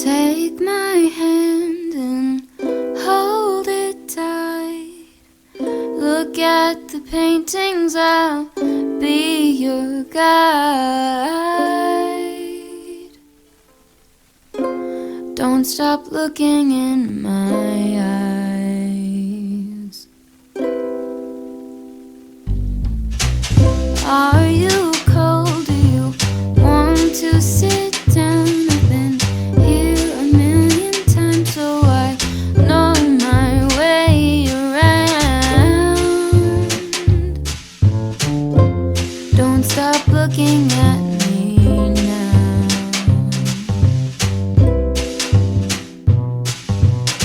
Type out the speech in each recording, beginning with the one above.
Take my hand and hold it tight. Look at the paintings, I'll be your guide. Don't stop looking in my eyes. Are you cold? Do you want to sit down? I've been here a million times, so I know my way around. Don't stop looking at me now.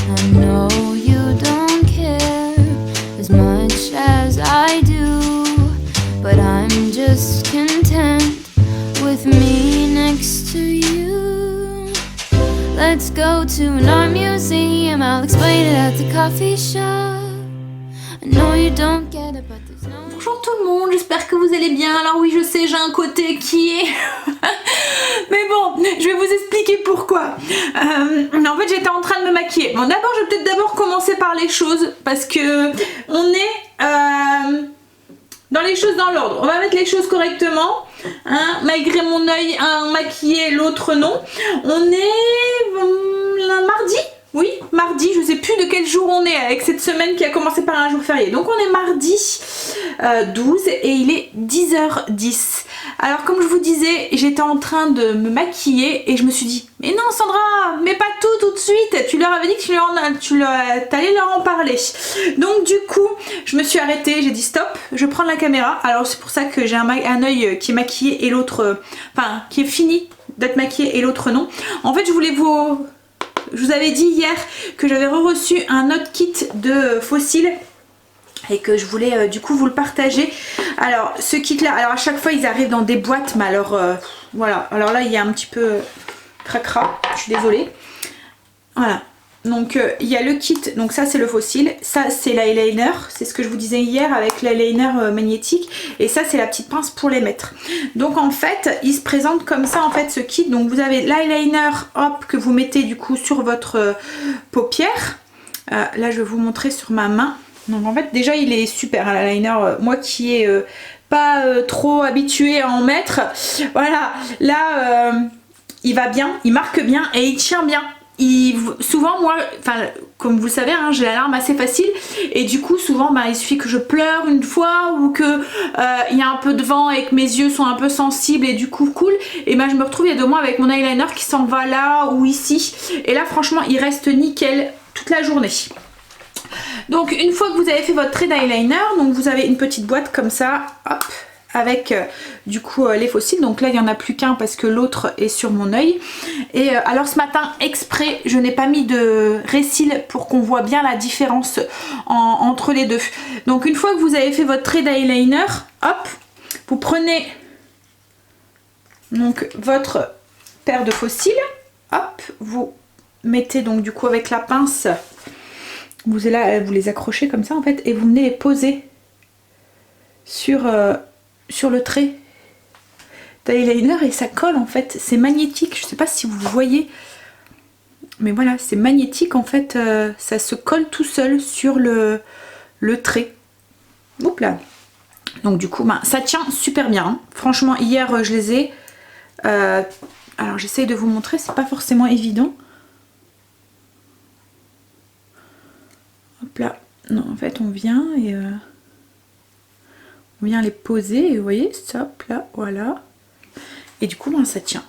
I know you don't care as much as I do, but I'm just content with me next to you. Let's go to an art museum, I'll explain it at the coffee shop. I know you don't get it, but there's no... Bonjour tout le monde, j'espère que vous allez bien. Alors oui, je sais, j'ai un côté qui est... Mais bon, je vais vous expliquer pourquoi. En fait, j'étais en train de me maquiller. Bon, d'abord, je vais peut-être d'abord commencer par les choses, parce que on est... dans les choses dans l'ordre. On va mettre les choses correctement, hein, malgré mon œil un maquillé, l'autre non. On est mardi. Oui, mardi, je sais plus de quel jour on est avec cette semaine qui a commencé par un jour férié. Donc on est mardi 12 et il est 10h10. Alors comme je vous disais, j'étais en train de me maquiller et je me suis dit « Mais non Sandra, mais pas tout de suite, tu leur avais dit que tu allais leur en parler. » Donc du coup, je me suis arrêtée, j'ai dit « Stop, je prends la caméra. » Alors c'est pour ça que j'ai un œil qui est maquillé et l'autre, enfin qui est fini d'être maquillé et l'autre non. En fait, je vous avais dit hier que j'avais reçu un autre kit de faux cils et que je voulais du coup vous le partager. Alors ce kit là, alors à chaque fois ils arrivent dans des boîtes, mais alors voilà, alors là il y a un petit peu cracra, je suis désolée. Voilà, donc il y a le kit, donc ça c'est le faux cil, ça c'est l'eyeliner, c'est ce que je vous disais hier avec l'eyeliner magnétique, et ça c'est la petite pince pour les mettre. Donc en fait il se présente comme ça en fait ce kit. Donc vous avez l'eyeliner hop que vous mettez du coup sur votre paupière. Là je vais vous montrer sur ma main. Donc en fait déjà il est super hein, l'eyeliner, moi qui est pas trop habituée à en mettre, voilà, là il va bien, il marque bien et il tient bien. Souvent moi, enfin comme vous le savez hein, j'ai la larme assez facile et du coup souvent bah, il suffit que je pleure une fois ou que il y a un peu de vent et que mes yeux sont un peu sensibles et du coup cool, et ben je me retrouve il y a 2 mois avec mon eyeliner qui s'en va là ou ici, et là franchement il reste nickel toute la journée. Donc une fois que vous avez fait votre trait d'eyeliner, donc vous avez une petite boîte comme ça, hop, avec du coup les faux cils. Donc là il n'y en a plus qu'un parce que l'autre est sur mon œil. Et alors ce matin exprès je n'ai pas mis de récil pour qu'on voit bien la différence entre les deux. Donc une fois que vous avez fait votre trait d'eyeliner, hop, vous prenez donc votre paire de faux cils, hop, vous mettez donc du coup avec la pince, vous les accrochez comme ça en fait et vous venez les poser sur le trait d'eyeliner et ça colle en fait, c'est magnétique. Je sais pas si vous voyez, mais voilà, c'est magnétique en fait, ça se colle tout seul sur le trait. Oups là. Donc du coup, ben, ça tient super bien. Hein. Franchement, hier je les ai. Alors j'essaye de vous montrer, c'est pas forcément évident. Hop là. Non, en fait, on vient et on vient les poser et vous voyez, hop là, voilà. Et du coup, ben, ça tient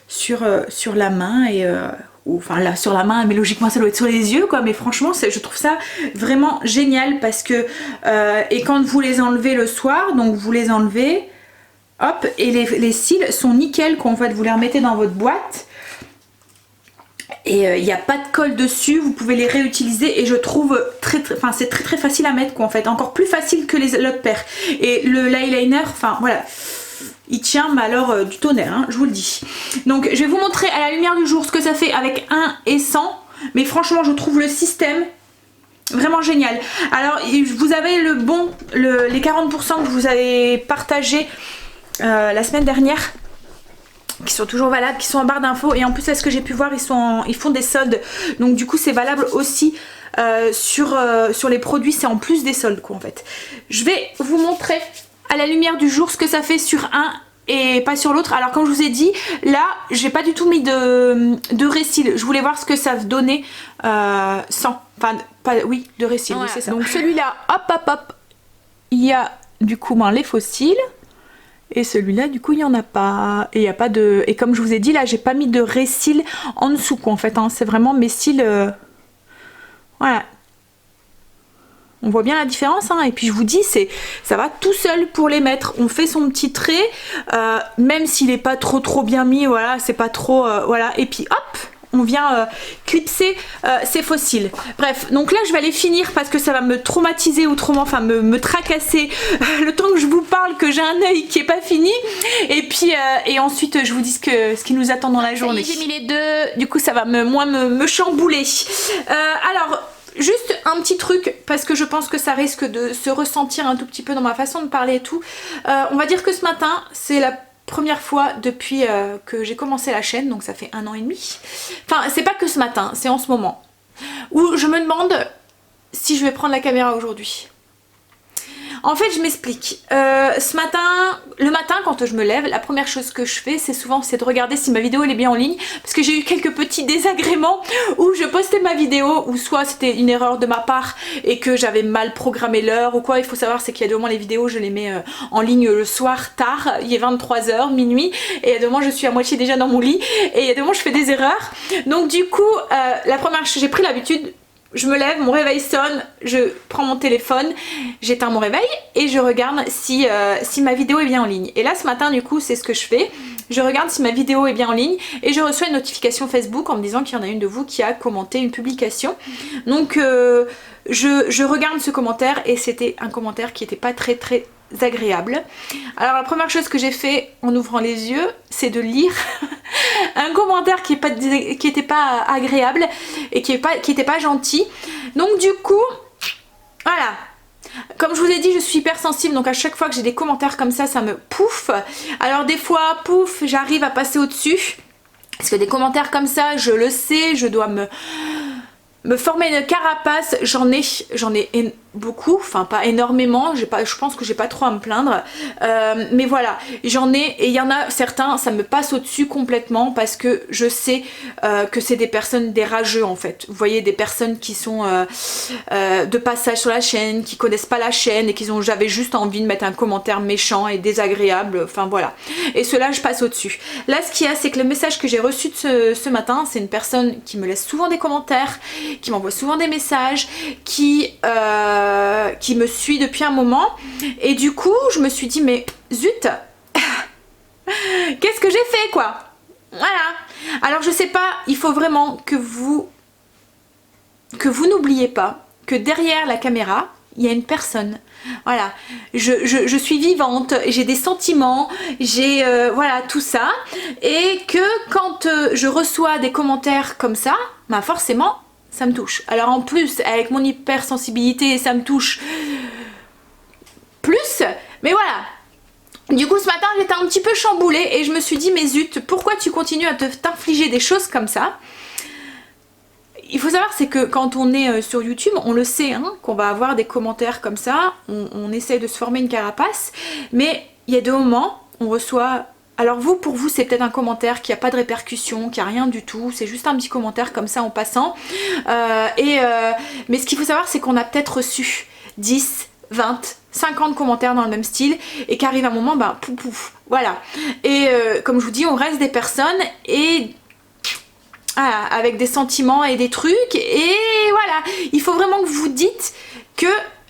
sur la main et enfin là sur la main, mais logiquement ça doit être sur les yeux quoi. Mais franchement, je trouve ça vraiment génial parce que et quand vous les enlevez le soir, donc vous les enlevez, hop, et les cils sont nickel quoi. En fait, vous les remettez dans votre boîte. Et il n'y a pas de colle dessus, vous pouvez les réutiliser et je trouve c'est très facile à mettre quoi en fait, encore plus facile que l'autre paire. Et l'eyeliner, enfin voilà, il tient mais alors du tonnerre, hein, je vous le dis. Donc je vais vous montrer à la lumière du jour ce que ça fait avec 1 et 100, mais franchement je trouve le système vraiment génial. Alors vous avez les 40% que je vous avez partagé la semaine dernière. qui sont toujours valables, qui sont en barre d'infos. Et en plus, à ce que j'ai pu voir, ils font des soldes. Donc du coup, c'est valable aussi sur les produits. C'est en plus des soldes quoi en fait. Je vais vous montrer à la lumière du jour ce que ça fait sur un et pas sur l'autre. Alors comme je vous ai dit, là j'ai pas du tout mis de récil. Je voulais voir ce que ça donnait sans. Enfin oui, de récil, oui, c'est ça. Donc celui-là, hop, il y a du coup les fossiles. Et celui-là du coup il n'y en a pas. Et il y a pas de. Et comme je vous ai dit là, j'ai pas mis de récil en dessous quoi en fait. Hein. C'est vraiment mes cils. Voilà. On voit bien la différence hein. Et puis je vous dis, ça va tout seul pour les mettre. On fait son petit trait, même s'il n'est pas trop bien mis, voilà, c'est pas trop, voilà. Et puis hop, on vient clipser ces fossiles. Bref, donc là je vais aller finir parce que ça va me traumatiser autrement, enfin me tracasser le temps que je vous parle, que j'ai un œil qui est pas fini. Et puis et ensuite je vous dis ce qui nous attend dans la journée. J'ai mis les deux, du coup ça va moins me chambouler. Alors juste un petit truc, parce que je pense que ça risque de se ressentir un tout petit peu dans ma façon de parler et tout. On va dire que ce matin, c'est la première fois depuis que j'ai commencé la chaîne, donc ça fait 1 an et demi. Enfin, c'est pas que ce matin, c'est en ce moment, où je me demande si je vais prendre la caméra aujourd'hui. En fait, je m'explique. Le matin, quand je me lève, la première chose que je fais, c'est de regarder si ma vidéo elle est bien en ligne. Parce que j'ai eu quelques petits désagréments où je postais ma vidéo, ou soit c'était une erreur de ma part et que j'avais mal programmé l'heure ou quoi. Il faut savoir, c'est qu'il y a des moments, les vidéos, je les mets en ligne le soir tard. Il est 23 h, minuit. Et il y a des moments, je suis à moitié déjà dans mon lit. Et il y a des moments, je fais des erreurs. Donc du coup, la première chose, j'ai pris l'habitude. Je me lève, mon réveil sonne, je prends mon téléphone, j'éteins mon réveil et je regarde si ma vidéo est bien en ligne. Et là ce matin du coup c'est ce que je fais, je regarde si ma vidéo est bien en ligne et je reçois une notification Facebook en me disant qu'il y en a une de vous qui a commenté une publication. Donc je regarde ce commentaire et c'était un commentaire qui n'était pas très agréable. Alors la première chose que j'ai fait en ouvrant les yeux, c'est de lire un commentaire qui était pas agréable et qui était pas gentil. Donc du coup, voilà. Comme je vous ai dit, je suis hyper sensible, donc à chaque fois que j'ai des commentaires comme ça me pouffe. Alors des fois, pouf, j'arrive à passer au-dessus. Parce que des commentaires comme ça, je le sais, je dois me former une carapace. J'en ai beaucoup, enfin pas énormément, je pense que j'ai pas trop à me plaindre, mais voilà, j'en ai, et il y en a certains, ça me passe au-dessus complètement parce que je sais que c'est des personnes, des rageux en fait. Vous voyez, des personnes qui sont de passage sur la chaîne, qui connaissent pas la chaîne et j'avais juste envie de mettre un commentaire méchant et désagréable, enfin voilà. Et cela je passe au-dessus. Là ce qu'il y a, c'est que le message que j'ai reçu de ce matin, c'est une personne qui me laisse souvent des commentaires, qui m'envoie souvent des messages, qui me suit depuis un moment, et du coup je me suis dit mais zut, qu'est-ce que j'ai fait quoi, voilà. Alors je sais pas, il faut vraiment que vous n'oubliez pas que derrière la caméra il y a une personne, voilà. Je suis vivante, j'ai des sentiments, j'ai voilà tout ça, et que quand je reçois des commentaires comme ça, bah forcément ça me touche. Alors en plus, avec mon hypersensibilité, ça me touche plus. Mais voilà. Du coup, ce matin, j'étais un petit peu chamboulée et je me suis dit, mais zut, pourquoi tu continues à t'infliger des choses comme ça? Il faut savoir, c'est que quand on est sur YouTube, on le sait, hein, qu'on va avoir des commentaires comme ça. On essaye de se former une carapace. Mais il y a des moments, on reçoit... Alors pour vous c'est peut-être un commentaire qui n'a pas de répercussion, qui a rien du tout, c'est juste un petit commentaire comme ça en passant. Mais ce qu'il faut savoir, c'est qu'on a peut-être reçu 10, 20, 50 commentaires dans le même style et qu'arrive un moment, ben pouf pouf, voilà. Et comme je vous dis, on reste des personnes et... voilà, avec des sentiments et des trucs, et voilà, il faut vraiment que vous vous dites que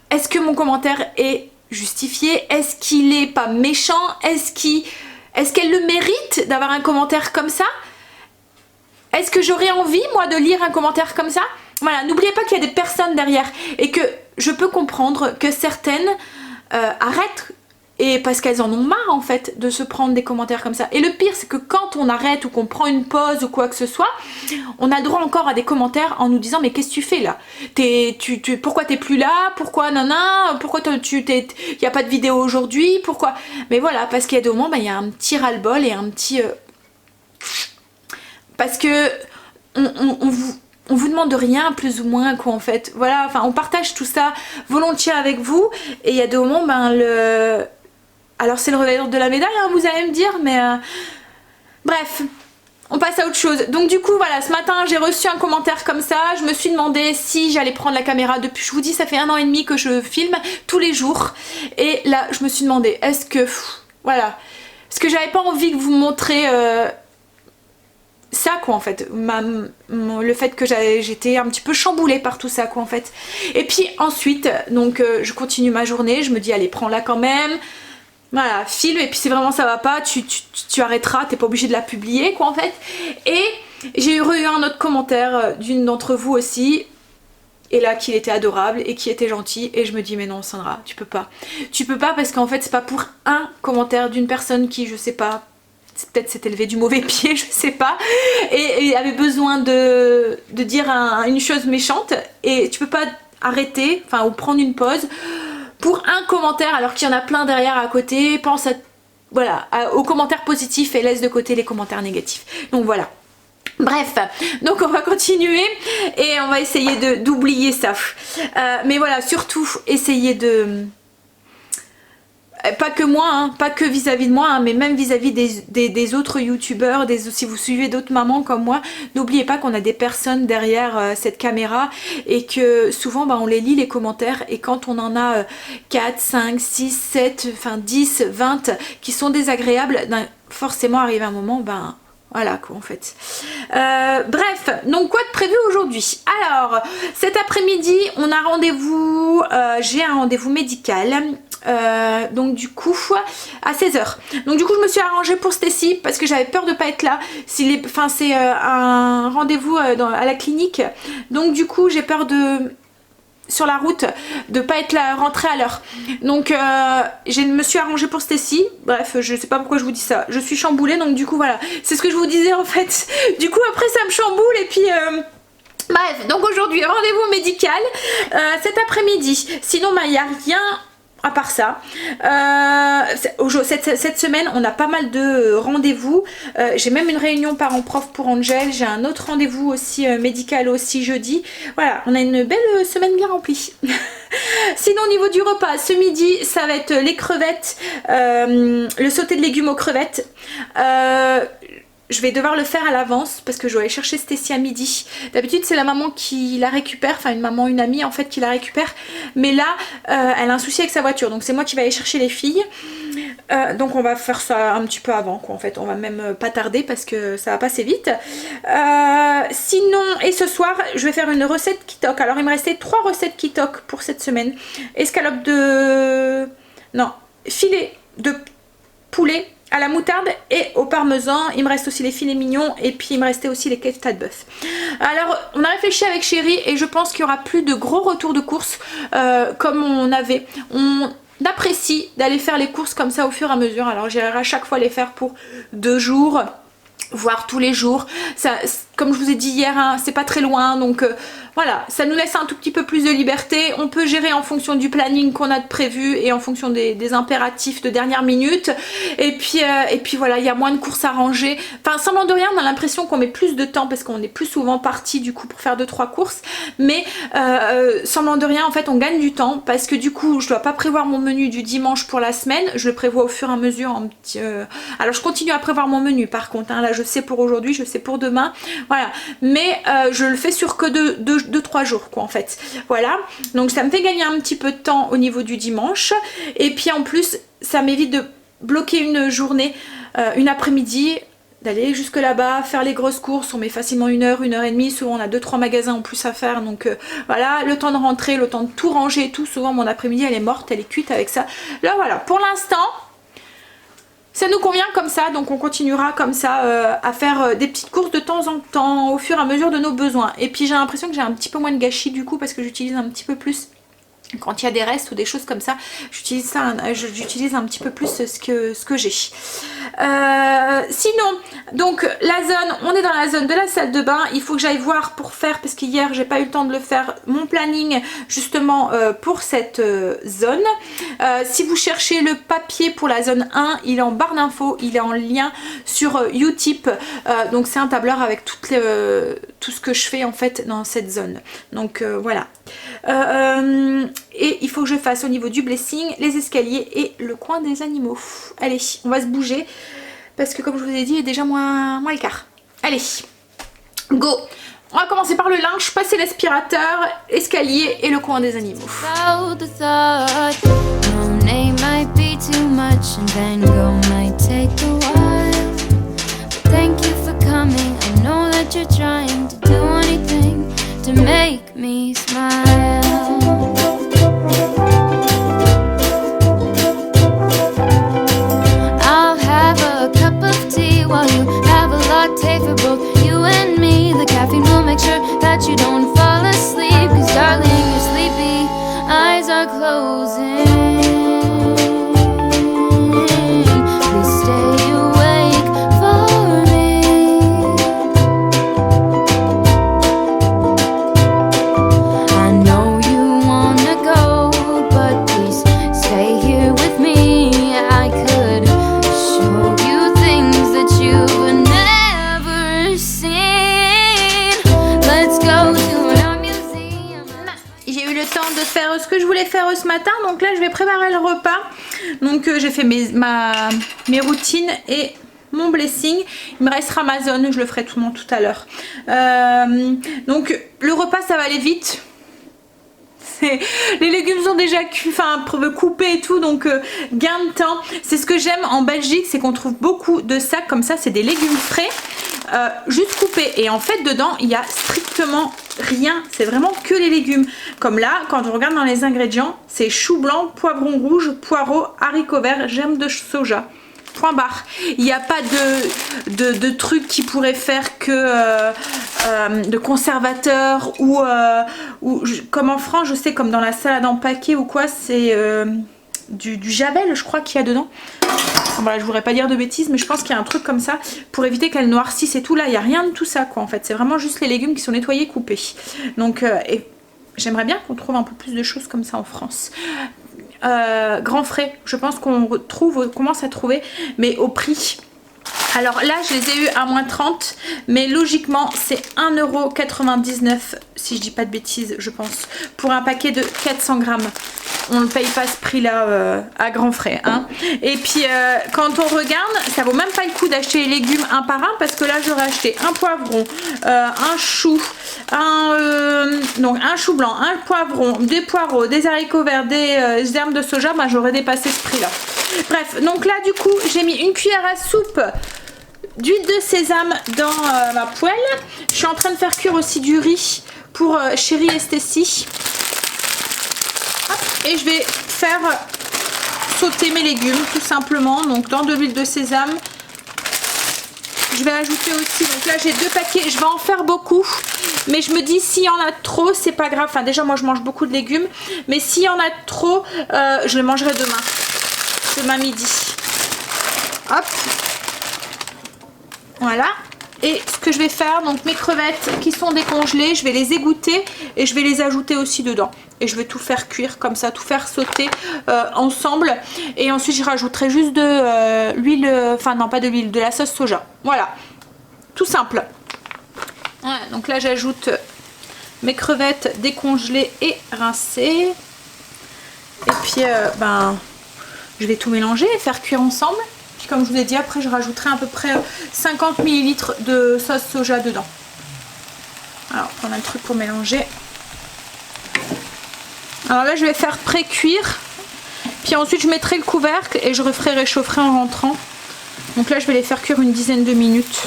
est-ce que mon commentaire est justifié, est-ce qu'il est pas méchant, est-ce qu'elle le mérite d'avoir un commentaire comme ça? Est-ce que j'aurais envie, moi, de lire un commentaire comme ça? Voilà, n'oubliez pas qu'il y a des personnes derrière et que je peux comprendre que certaines arrêtent, et parce qu'elles en ont marre en fait de se prendre des commentaires comme ça. Et le pire, c'est que quand on arrête ou qu'on prend une pause ou quoi que ce soit, on a le droit encore à des commentaires en nous disant mais qu'est-ce que tu fais là, pourquoi t'es plus là, pourquoi nana, pourquoi il n'y a pas de vidéo aujourd'hui, pourquoi. Mais voilà, parce qu'il y a des moments, il y a un petit ras-le-bol et un petit parce que on vous demande rien plus ou moins quoi en fait. Voilà, enfin on partage tout ça volontiers avec vous et il y a des moments alors c'est le revers de la médaille hein, vous allez me dire mais bref. On passe à autre chose. Donc du coup voilà, ce matin j'ai reçu un commentaire comme ça. Je me suis demandé si j'allais prendre la caméra. Depuis, je vous dis, ça fait 1 an et demi que je filme tous les jours. Et là je me suis demandé, est-ce que... voilà. Parce que j'avais pas envie de vous montrer ça quoi en fait. Le fait que j'étais un petit peu chamboulée par tout ça quoi en fait. Et puis ensuite, donc je continue ma journée. Je me dis allez prends-la quand même. Voilà, filme et puis si vraiment ça va pas, tu arrêteras, t'es pas obligé de la publier quoi en fait. Et j'ai eu un autre commentaire d'une d'entre vous aussi, et là qu'il était adorable et qui était gentil et je me dis mais non Sandra, tu peux pas. Tu peux pas parce qu'en fait c'est pas pour un commentaire d'une personne qui je sais pas, peut-être s'est élevé du mauvais pied, je sais pas, et avait besoin de dire une chose méchante et tu peux pas arrêter, enfin ou prendre une pause pour un commentaire alors qu'il y en a plein derrière à côté. Pense aux commentaires positifs et laisse de côté les commentaires négatifs. Donc voilà. Bref, donc on va continuer et on va essayer d'oublier ça. Mais voilà, surtout essayer de... Pas que moi, hein, pas que vis-à-vis de moi, hein, mais même vis-à-vis des autres youtubeurs, si vous suivez d'autres mamans comme moi, n'oubliez pas qu'on a des personnes derrière cette caméra et que souvent on les lit les commentaires et quand on en a 4, 5, 6, 7, enfin 10, 20 qui sont désagréables, forcément arrive un moment, voilà quoi en fait. Bref, donc quoi de prévu aujourd'hui? Alors, cet après-midi, on a rendez-vous, j'ai un rendez-vous médical. Donc du coup à 16h. Donc du coup je me suis arrangée pour Stacy parce que j'avais peur de pas être là. C'est un rendez-vous à la clinique. Donc du coup j'ai peur sur la route de pas être là, rentrée à l'heure. Donc je me suis arrangée pour Stacy. Bref, je sais pas pourquoi je vous dis ça. Je suis chamboulée donc du coup voilà. C'est ce que je vous disais en fait. Du coup après ça me chamboule et puis... Bref, donc aujourd'hui rendez-vous médical cet après-midi. Sinon il n'y a rien à part ça. Cette semaine on a pas mal de rendez-vous. J'ai même une réunion parents-prof pour Angel. J'ai un autre rendez-vous aussi médical aussi jeudi. Voilà, on a une belle semaine bien remplie. Sinon au niveau du repas, ce midi ça va être les crevettes, le sauté de légumes aux crevettes. Je vais devoir le faire à l'avance parce que je dois aller chercher Stacy à midi. D'habitude c'est la maman qui la récupère, enfin une amie en fait qui la récupère. Mais là elle a un souci avec sa voiture donc c'est moi qui vais aller chercher les filles. Donc on va faire ça un petit peu avant quoi en fait. On va même pas tarder parce que ça va passer vite. Sinon et ce soir je vais faire une recette Kitok. Alors il me restait 3 recettes Kitok pour cette semaine. Escalope filet de poulet à la moutarde et au parmesan. Il me reste aussi les filets mignons et puis il me restait aussi les kefta de bœuf. Alors on a réfléchi avec Chérie et je pense qu'il y aura plus de gros retours de courses comme on avait. On apprécie d'aller faire les courses comme ça au fur et à mesure. Alors j'irai à chaque fois les faire pour 2 jours voire tous les jours. Ça, comme je vous ai dit hier, hein, c'est pas très loin donc voilà, ça nous laisse un tout petit peu plus de liberté. On peut gérer en fonction du planning qu'on a de prévu et en fonction des impératifs de dernière minute. Et puis voilà, il y a moins de courses à ranger. Enfin, semblant de rien, on a l'impression qu'on met plus de temps parce qu'on est plus souvent parti du coup pour faire 2-3 courses. Mais semblant de rien, en fait, on gagne du temps parce que du coup, je dois pas prévoir mon menu du dimanche pour la semaine. Je le prévois au fur et à mesure. Alors, je continue à prévoir mon menu par contre. Hein. Là, je sais pour aujourd'hui, je sais pour demain. Voilà. Mais je le fais sur que 2-3 jours quoi en fait. Voilà. Donc ça me fait gagner un petit peu de temps au niveau du dimanche. Et puis en plus, ça m'évite de bloquer une journée, une après-midi, d'aller jusque là-bas, faire les grosses courses. On met facilement 1 heure, 1 heure et demie. Souvent on a 2-3 magasins en plus à faire. Donc voilà, le temps de rentrer, le temps de tout ranger et tout. Souvent mon après-midi elle est morte, elle est cuite avec ça. Là voilà, pour l'instant ça nous convient comme ça, donc on continuera comme ça à faire des petites courses de temps en temps au fur et à mesure de nos besoins. Et puis j'ai l'impression que j'ai un petit peu moins de gâchis du coup parce que j'utilise un petit peu plus Quand il y a des restes ou des choses comme ça, j'utilise un petit peu plus ce que j'ai. Sinon, donc la zone, on est dans la zone de la salle de bain. Il faut que j'aille voir pour faire, parce qu'hier j'ai pas eu le temps de le faire, mon planning justement pour cette zone. Si vous cherchez le papier pour la zone 1, il est en barre d'infos, il est en lien sur Utip. Donc c'est un tableur avec tout ce que je fais en fait dans cette zone. Donc voilà. Et il faut que je fasse au niveau du blessing, les escaliers et le coin des animaux. Allez, on va se bouger parce que comme je vous ai dit, il est déjà moins le quart. Allez, go. On va commencer par le linge, passer l'aspirateur, escalier et le coin des animaux. To make me smile. I'll have a cup of tea while you have a latte for both you and me. The caffeine will make sure that you don't fall asleep, 'cause darling, you're sleepy, eyes are closing. Please stay awake for me. I know you wanna go, but please stay here with me. I could show you things that you've never seen. Let's go to a museum. J'ai eu le temps de faire ce que je voulais faire ce matin, donc là je vais préparer le repas. Donc j'ai fait mes routines et mon blessing. Il me restera ma zone, je le ferai tout à l'heure. Donc le repas ça va aller vite. Les légumes sont déjà coupés et tout, donc gain de temps. C'est ce que j'aime en Belgique, c'est qu'on trouve beaucoup de sacs comme ça, c'est des légumes frais, juste coupés. Et en fait dedans il y a strictement rien, c'est vraiment que les légumes. Comme là, quand on regarde dans les ingrédients, c'est chou blanc, poivron rouge, poireaux, haricots verts, germes de soja. Point barre. Il n'y a pas de trucs qui pourraient faire que de conservateurs ou comme en France, je sais, comme dans la salade en paquet ou quoi, c'est du javel, je crois qu'il y a dedans. Voilà, je voudrais pas dire de bêtises, mais je pense qu'il y a un truc comme ça pour éviter qu'elle noircisse et tout. Là, il n'y a rien de tout ça, quoi, en fait. C'est vraiment juste les légumes qui sont nettoyés, coupés. Donc, j'aimerais bien qu'on trouve un peu plus de choses comme ça en France. Grand frais, je pense qu'on commence à trouver, mais au prix. Alors là je les ai eu à moins 30, mais logiquement c'est 1,99€ si je dis pas de bêtises, je pense, pour un paquet de 400 grammes. On ne paye pas ce prix là à grands frais, hein. Et puis quand on regarde, ça vaut même pas le coup d'acheter les légumes un par un, parce que là j'aurais acheté un poivron, un chou, donc un chou blanc, un poivron, des poireaux, des haricots verts, des germes de soja. Bah, j'aurais dépassé ce prix là. Bref, donc là du coup j'ai mis une cuillère à soupe d'huile de sésame dans ma poêle. Je suis en train de faire cuire aussi du riz pour Chérie Estécie. Et je vais faire sauter mes légumes tout simplement, donc dans de l'huile de sésame. Je vais ajouter aussi, donc là j'ai 2 paquets, je vais en faire beaucoup, mais je me dis s'il y en a trop c'est pas grave. Enfin déjà moi je mange beaucoup de légumes, mais s'il y en a trop je les mangerai demain midi. Hop, voilà. Et ce que je vais faire, donc mes crevettes qui sont décongelées, je vais les égoutter et je vais les ajouter aussi dedans. Et je vais tout faire cuire comme ça, tout faire sauter ensemble. Et ensuite je rajouterai juste de l'huile, enfin non pas de l'huile, de la sauce soja. Voilà, tout simple. Voilà, donc là j'ajoute mes crevettes décongelées et rincées. Et puis je vais tout mélanger et faire cuire ensemble. Puis comme je vous l'ai dit, après je rajouterai à peu près 50 ml de sauce soja dedans. Alors on a le truc pour mélanger. Alors là je vais faire pré-cuire. Puis ensuite je mettrai le couvercle et je referai réchauffer en rentrant. Donc là je vais les faire cuire une dizaine de minutes.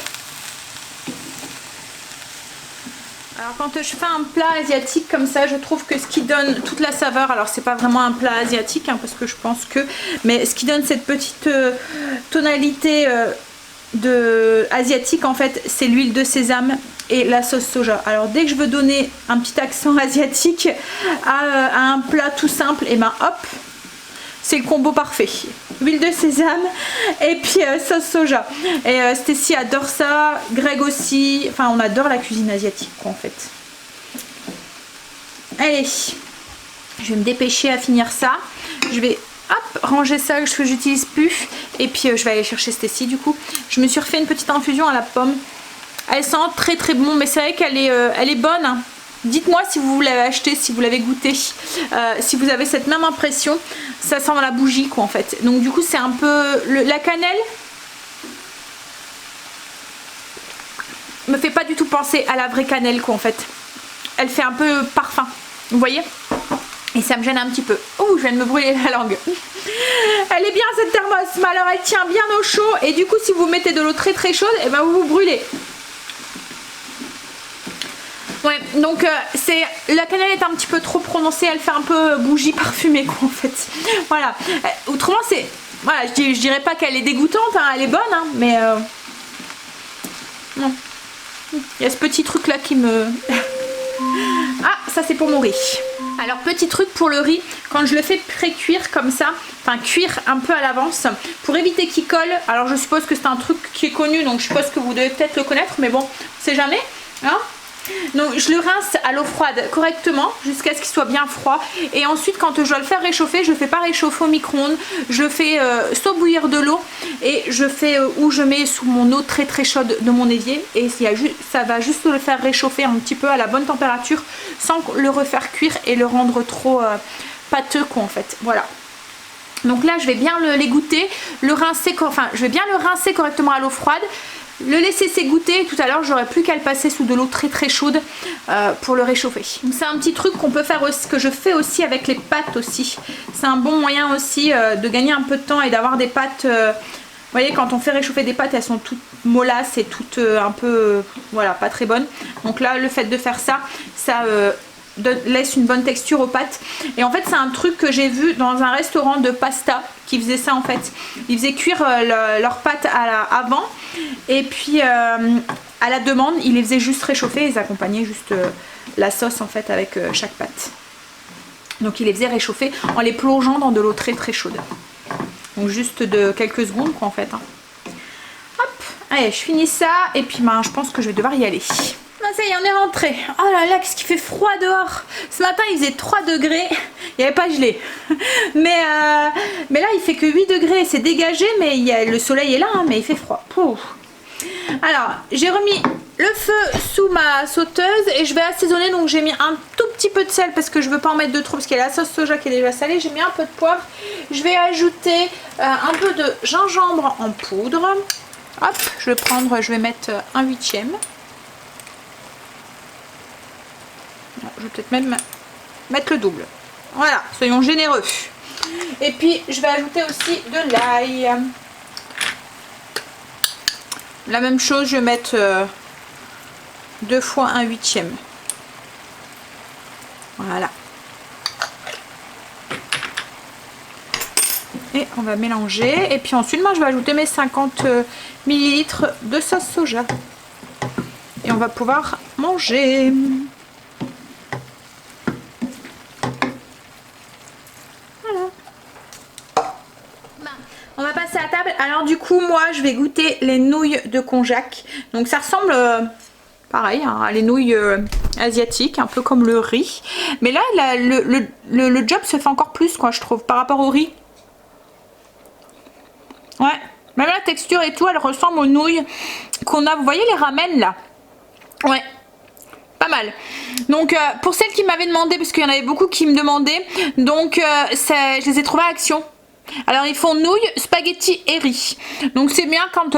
Alors quand je fais un plat asiatique comme ça, je trouve que ce qui donne toute la saveur, alors c'est pas vraiment un plat asiatique hein, parce que je pense que, mais ce qui donne cette petite tonalité asiatique en fait, c'est l'huile de sésame et la sauce soja. Alors dès que je veux donner un petit accent asiatique à un plat tout simple, et ben hop, c'est le combo parfait. Huile de sésame et puis sauce soja. Et Stacy adore ça, Greg aussi. Enfin, on adore la cuisine asiatique quoi, en fait. Allez, je vais me dépêcher à finir ça. Je vais hop, ranger ça que j'utilise plus. Et puis je vais aller chercher Stacy du coup. Je me suis refait une petite infusion à la pomme. Elle sent très très bon, mais c'est vrai qu'elle est, elle est bonne. Hein. Dites-moi si vous l'avez acheté, si vous l'avez goûté, si vous avez cette même impression. Ça sent la bougie quoi en fait. Donc du coup c'est un peu... la cannelle me fait pas du tout penser à la vraie cannelle quoi en fait. Elle fait un peu parfum, vous voyez? Et ça me gêne un petit peu. Ouh, je viens de me brûler la langue. Elle est bien cette thermos, mais alors elle tient bien au chaud. Et du coup si vous mettez de l'eau très très chaude, et ben vous vous brûlez. Ouais, donc la cannelle est un petit peu trop prononcée, elle fait un peu bougie parfumée quoi en fait. Voilà. Autrement c'est... Voilà, je dirais pas qu'elle est dégoûtante, hein, elle est bonne, hein, mais... Non. Il y a ce petit truc là qui me... Ah, ça c'est pour mon riz. Alors petit truc pour le riz, quand je le fais pré-cuire comme ça, enfin cuire un peu à l'avance, pour éviter qu'il colle, alors je suppose que c'est un truc qui est connu, donc je suppose que vous devez peut-être le connaître, mais bon, on sait jamais, hein. Donc je le rince à l'eau froide correctement jusqu'à ce qu'il soit bien froid et ensuite quand je dois le faire réchauffer, je le fais pas réchauffer au micro-ondes, je le fais soit bouillir de l'eau et je fais ou je mets sous mon eau très très chaude de mon évier et ça va juste le faire réchauffer un petit peu à la bonne température sans le refaire cuire et le rendre trop pâteux quoi en fait. Voilà. Donc là je vais bien l'égoutter, le rincer, enfin je vais bien le rincer correctement à l'eau froide. Le laisser s'égoutter, tout à l'heure j'aurais plus qu'à le passer sous de l'eau très très chaude pour le réchauffer. Donc c'est un petit truc qu'on peut faire aussi, que je fais aussi avec les pâtes aussi. C'est un bon moyen aussi de gagner un peu de temps et d'avoir des pâtes, vous voyez quand on fait réchauffer des pâtes elles sont toutes mollasses et toutes un peu, voilà, pas très bonnes. Donc là le fait de faire ça, ça laisse une bonne texture aux pâtes. Et en fait c'est un truc que j'ai vu dans un restaurant de pasta qui faisait ça en fait. Ils faisaient cuire leurs pâtes avant et puis à la demande ils les faisaient juste réchauffer, ils accompagnaient juste la sauce en fait avec chaque pâte. Donc ils les faisaient réchauffer en les plongeant dans de l'eau très très chaude. Donc juste de quelques secondes quoi en fait. Hein. Hop, allez je finis ça et puis ben, je pense que je vais devoir y aller. Ah, ça y est, on est rentré. Oh là là, qu'est-ce qu'il fait froid dehors. Ce matin, il faisait 3 degrés. Il n'y avait pas gelé. Mais là, il fait que 8 degrés. C'est dégagé, mais le soleil est là, hein, mais il fait froid. Pouf. Alors, j'ai remis le feu sous ma sauteuse et je vais assaisonner. Donc, j'ai mis un tout petit peu de sel parce que je ne veux pas en mettre de trop parce qu'il y a la sauce soja qui est déjà salée. J'ai mis un peu de poivre. Je vais ajouter un peu de gingembre en poudre. Hop, je vais mettre un 8e. Je vais peut-être même mettre le double. Voilà, soyons généreux. Et puis je vais ajouter aussi de l'ail. La même chose, je vais mettre 2 fois un 8e. Voilà. Et on va mélanger. Et puis ensuite, moi je vais ajouter mes 50 ml de sauce soja. Et on va pouvoir manger. On va passer à table. Alors du coup moi je vais goûter les nouilles de konjac. Donc ça ressemble pareil hein, à les nouilles asiatiques, un peu comme le riz. Mais là le job se fait encore plus quoi je trouve par rapport au riz. Ouais, même la texture et tout elle ressemble aux nouilles qu'on a, vous voyez les ramen là. Ouais, pas mal. Donc pour celles qui m'avaient demandé, parce qu'il y en avait beaucoup qui me demandaient, donc je les ai trouvées à Action. Alors ils font nouilles, spaghettis et riz. Donc c'est bien quand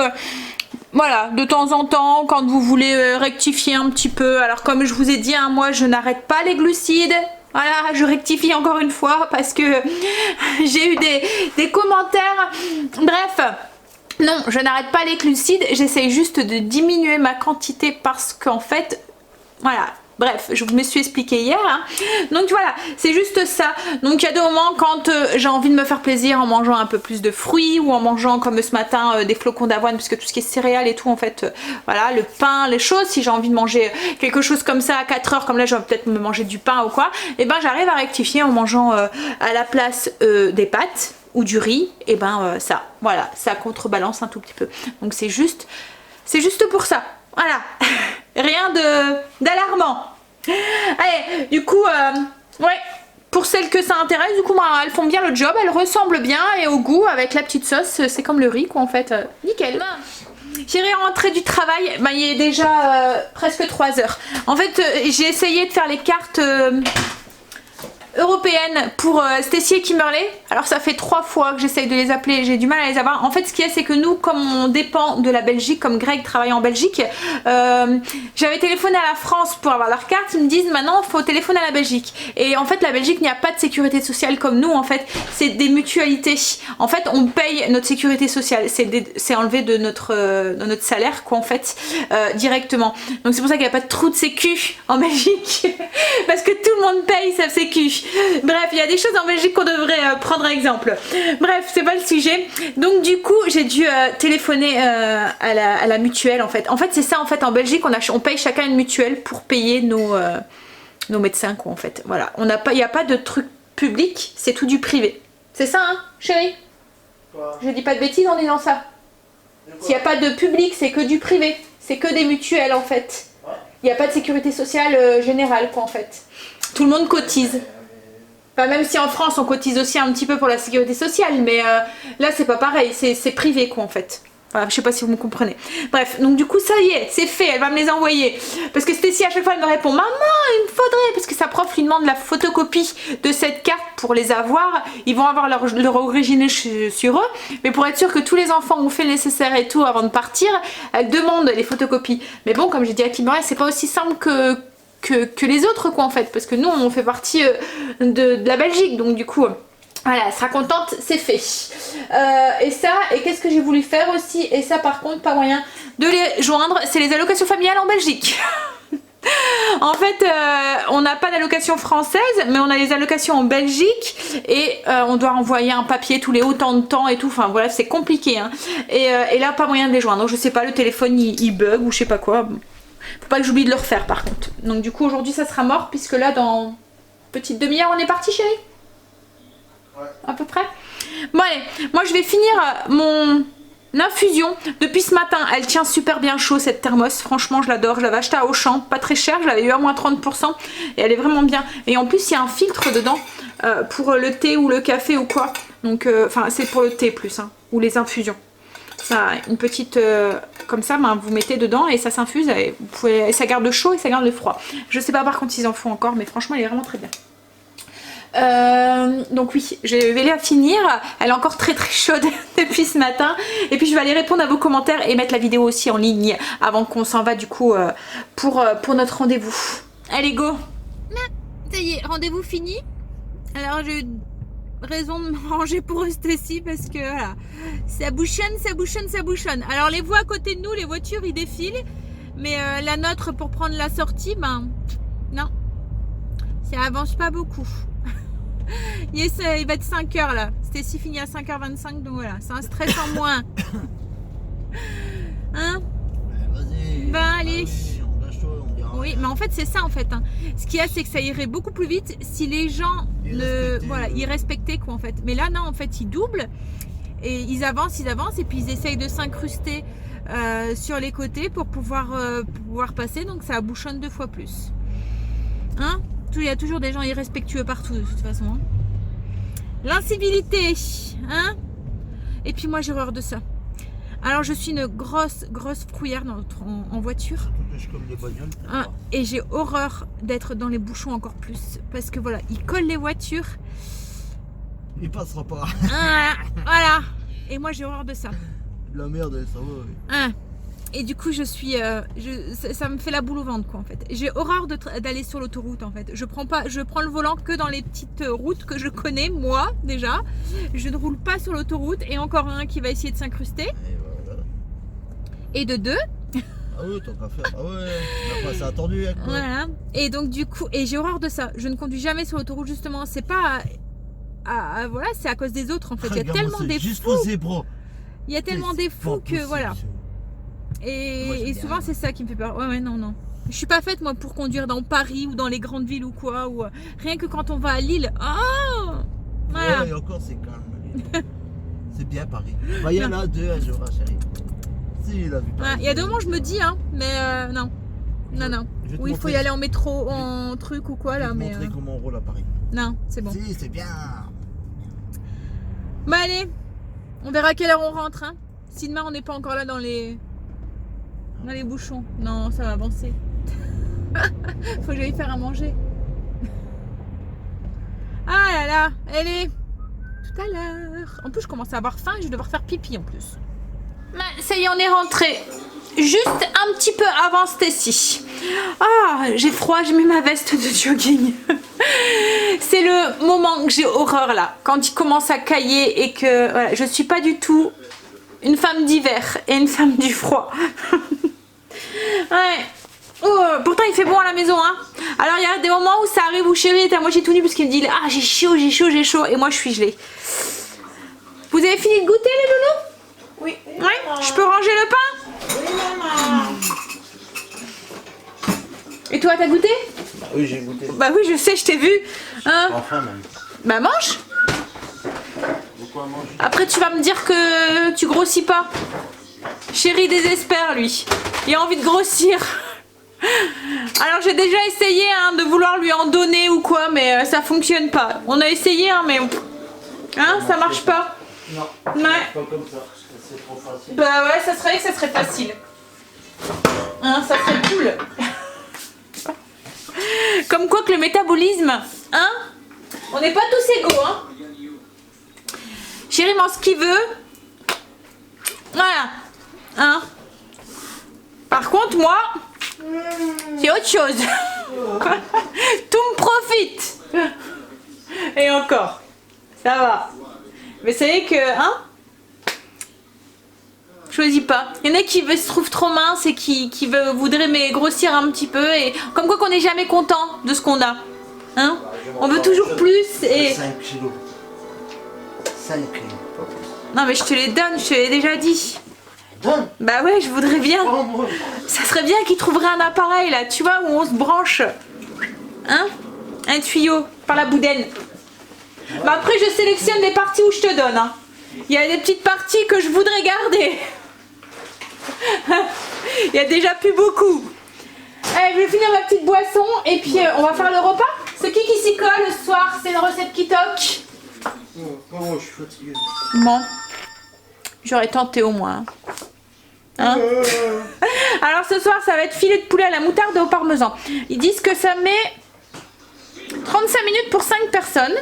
voilà, de temps en temps, quand vous voulez rectifier un petit peu. Alors comme je vous ai dit, hein, moi je n'arrête pas les glucides. Voilà, je rectifie encore une fois parce que j'ai eu des commentaires. Bref, non, je n'arrête pas les glucides. J'essaye juste de diminuer ma quantité parce qu'en fait, voilà, Bref, je me suis expliqué hier. Hein. Donc voilà, c'est juste ça. Donc il y a des moments quand j'ai envie de me faire plaisir en mangeant un peu plus de fruits ou en mangeant comme ce matin des flocons d'avoine, puisque tout ce qui est céréales et tout en fait, voilà, le pain, les choses, si j'ai envie de manger quelque chose comme ça à 4 heures, comme là je vais peut-être me manger du pain ou quoi, et ben j'arrive à rectifier en mangeant à la place des pâtes ou du riz, et ben ça, voilà, ça contrebalance un tout petit peu. Donc c'est juste pour ça. Voilà, rien d'alarmant. Allez, du coup, ouais, pour celles que ça intéresse, du coup, elles font bien le job, elles ressemblent bien et au goût, avec la petite sauce, c'est comme le riz, quoi, en fait. Nickel. J'irai rentrer du travail, il est déjà presque 3 heures. En fait, j'ai essayé de faire les cartes européenne pour Stacy et Kimberley. Alors ça fait 3 fois que j'essaye de les appeler, j'ai du mal à les avoir. En fait ce qu'il y a c'est que nous, comme on dépend de la Belgique, comme Greg travaille en Belgique, j'avais téléphoné à la France pour avoir leur carte, ils me disent maintenant il faut téléphoner à la Belgique. Et en fait la Belgique n'y a pas de sécurité sociale comme nous, en fait c'est des mutualités. En fait on paye notre sécurité sociale, c'est enlevé de notre salaire quoi en fait, directement. Donc c'est pour ça qu'il n'y a pas de trou de sécu en Belgique parce que tout le monde paye sa sécu. Bref, il y a des choses en Belgique qu'on devrait prendre exemple. Bref, c'est pas le sujet. Donc du coup, j'ai dû téléphoner à la mutuelle en fait. En fait, c'est ça en fait en Belgique, on paye chacun une mutuelle pour payer nos médecins quoi en fait. Voilà, il n'y a pas de truc public, c'est tout du privé. C'est ça hein, chérie? Quoi? Je dis pas de bêtises en disant ça. S'il n'y a pas de public, c'est que du privé. C'est que des mutuelles en fait. Il n'y a pas de sécurité sociale générale quoi en fait. Tout le monde cotise. Enfin, même si en France on cotise aussi un petit peu pour la sécurité sociale, mais là c'est pas pareil, c'est privé quoi en fait. Enfin, je sais pas si vous me comprenez. Bref, donc du coup ça y est, c'est fait, elle va me les envoyer. Parce que Stacy à chaque fois elle me répond maman il me faudrait, parce que sa prof lui demande la photocopie de cette carte pour les avoir. Ils vont avoir leur original sur eux, mais pour être sûr que tous les enfants ont fait le nécessaire et tout avant de partir, elle demande les photocopies. Mais bon, comme j'ai dit à Kimberley, c'est pas aussi simple que les autres quoi en fait, parce que nous on fait partie de la Belgique, donc du coup voilà, elle sera contente, c'est fait. Et ça, et qu'est-ce que j'ai voulu faire aussi, et ça par contre pas moyen de les joindre, c'est les allocations familiales en Belgique. En fait on n'a pas d'allocation française mais on a les allocations en Belgique et on doit envoyer un papier tous les autant de temps et tout, enfin voilà c'est compliqué hein. Et là pas moyen de les joindre, donc je sais pas, le téléphone il bug ou je sais pas quoi. Faut pas que j'oublie de le refaire par contre. Donc du coup aujourd'hui ça sera mort puisque là dans une petite demi-heure on est parti chérie. Ouais. À peu près. Bon allez, moi je vais finir mon infusion. Depuis ce matin elle tient super bien chaud cette thermos. Franchement je l'adore, je l'avais achetée à Auchan, pas très cher, je l'avais eu à moins 30% et elle est vraiment bien. Et en plus il y a un filtre dedans pour le thé ou le café ou quoi. Donc enfin c'est pour le thé plus hein, ou les infusions. Ça, une petite comme ça, ben, vous mettez dedans et ça s'infuse et, et ça garde le chaud et ça garde le froid. Je sais pas par contre s'ils en font encore, mais franchement elle est vraiment très bien. Donc oui, je vais la finir. Elle est encore très très chaude depuis ce matin. Et puis je vais aller répondre à vos commentaires et mettre la vidéo aussi en ligne avant qu'on s'en va du coup pour notre rendez-vous. Allez go. Ça y est, rendez-vous fini. Alors j'ai raison de me ranger pour Stacy parce que voilà, ça bouchonne, ça bouchonne, ça bouchonne. Alors les voies à côté de nous, les voitures ils défilent, mais la nôtre pour prendre la sortie, ben non, ça avance pas beaucoup. Yes, il va être 5h là, Stacy finit à 5h25, donc voilà, c'est un stress en moins. Hein? Vas-y. Ben allez. Oui, mais en fait c'est ça en fait. Hein. Ce qu'il y a c'est que ça irait beaucoup plus vite si les gens ils respectaient quoi en fait. Mais là non en fait ils doublent et ils avancent et puis ils essayent de s'incruster sur les côtés pour pouvoir passer, donc ça bouchonne 2 fois plus. Hein? Il y a toujours des gens irrespectueux partout de toute façon. Hein. L'incivilité, hein? Et puis moi j'ai horreur de ça. Alors je suis une grosse frouillère en voiture. Comme les bagnoles, et j'ai horreur d'être dans les bouchons encore plus. Parce que voilà, ils collent les voitures. Il passera pas. Voilà. Et moi j'ai horreur de ça. La merde, ça va. Oui. Et du coup je suis ça me fait la boule au ventre quoi en fait. J'ai horreur d'aller sur l'autoroute en fait. Je prends le volant que dans les petites routes que je connais moi déjà. Je ne roule pas sur l'autoroute et encore un qui va essayer de s'incruster. Et de 2. Ah ouais, tant qu'à faire. Ah ouais, on a passé attendu avec moi. Voilà. Et donc du coup, et j'ai horreur de ça. Je ne conduis jamais sur l'autoroute justement. C'est pas, voilà, c'est à cause des autres en fait. Il y a tellement des juste fous. le zébro. Il y a tellement des fous que voilà. Et souvent c'est ça qui me fait peur. Ouais, non, non. Je suis pas faite moi pour conduire dans Paris ou dans les grandes villes ou quoi. Ou rien que quand on va à Lille. Oh, voilà. Ouais, et encore c'est calme. C'est bien Paris. Bah, il y en a deux un jour, chérie. Si, il a vu Paris. Il y a deux moments je me dis mais non. Non. Oui, il faut y aller en métro, en truc ou quoi là, mais. mais. Montrer comment on roule à Paris. Non, c'est bon. Si, c'est bien. Bah allez, on verra à quelle heure on rentre. Hein. Si demain on n'est pas encore là dans les bouchons. Non, ça va avancer. Faut que j'aille faire à manger. Ah là là, elle est tout à l'heure. En plus, je commence à avoir faim et je vais devoir faire pipi en plus. Ça y est, on est rentré. Juste un petit peu avant Stacy. Ah, j'ai froid, j'ai mis ma veste de jogging. C'est le moment que j'ai horreur là. Quand il commence à cailler et que voilà, je suis pas du tout une femme d'hiver et une femme du froid. Ouais. Oh, pourtant il fait bon à la maison hein. Alors il y a des moments où ça arrive où chérie est à moitié tout nu parce qu'il me dit ah j'ai chaud et moi je suis gelée. Vous avez fini de goûter les loulous? Oui. Ouais. Je peux ranger le pain? Oui, maman. Et toi t'as goûté? Oui, j'ai goûté. Bah oui je sais, je t'ai vu. Hein? Enfin même. Bah mange. Pourquoi manger? Après tu vas me dire que tu grossis pas. Chéri désespère lui. Il a envie de grossir. Alors j'ai déjà essayé hein, de vouloir lui en donner ou quoi, mais ça fonctionne pas. On a essayé hein, mais hein, ça marche pas. Non. Ouais. Pas comme ça. C'est trop facile. Bah ouais, ça serait que ça serait facile. Hein, ça serait cool. Comme quoi que le métabolisme, hein, on n'est pas tous égaux, hein. Chéri mange ce qu'il veut. Voilà. Hein. Par contre, moi, c'est autre chose. Tout me profite. Et encore, ça va. Mais vous savez que, hein, choisis pas. Il y en a qui se trouvent trop minces et qui voudraient grossir un petit peu. Et comme quoi qu'on n'est jamais content de ce qu'on a. Hein, on veut toujours plus. Et 5 kilos. 5 kilos. non mais je te les donne, je te l'ai déjà dit. Donne. Bah ouais, je voudrais bien. Oh, moi. Ça serait bien qu'ils trouveraient un appareil là, tu vois, où on se branche. Hein? Un tuyau par la boudaine. Bah après, je sélectionne les parties où je te donne. Hein. Il y a des petites parties que je voudrais garder. Il y a déjà plus beaucoup. Allez, je vais finir ma petite boisson et puis on va faire le repas. C'est qui s'y colle ce soir? C'est une recette qui toque. Oh, je suis fatiguée. Bon. J'aurais tenté au moins. Hein? Alors ce soir ça va être filet de poulet à la moutarde et au parmesan. Ils disent que ça met 35 minutes pour 5 personnes.